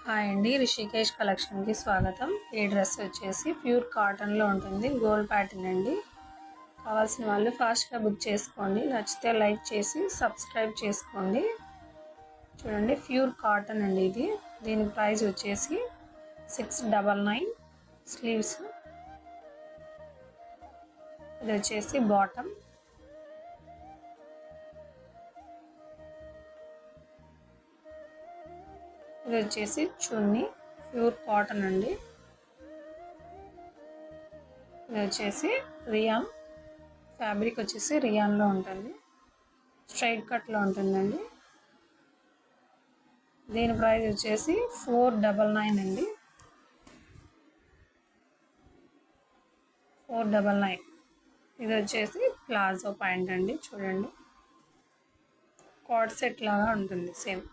Hi అండి, రిషికేష్ కలెక్షన్కి స్వాగతం. ఈ డ్రెస్ వచ్చేసి ప్యూర్ కాటన్లో ఉంటుంది, గోల్డ్ ప్యాటర్న్ అండి. కావాల్సిన వాళ్ళు ఫాస్ట్గా బుక్ చేసుకోండి. నచ్చితే లైక్ చేసి సబ్స్క్రైబ్ చేసుకోండి. చూడండి, ప్యూర్ కాటన్ అండి ఇది. దీని ప్రైస్ వచ్చేసి 699. స్లీవ్స్, ఇది వచ్చేసి బాటమ్, ఇది వచ్చేసి చున్నీ. ప్యూర్ కాటన్ అండి. ఇది వచ్చేసి రియాన్ ఫ్యాబ్రిక్, వచ్చేసి రియాన్లో ఉంటుంది, స్ట్రైట్ కట్లో ఉంటుందండి. దీని ప్రైస్ వచ్చేసి 499 అండి, 499. ఇది వచ్చేసి ప్లాజో ప్యాంట్ అండి. చూడండి, కార్డ్ సెట్ లాగా ఉంటుంది సేమ్.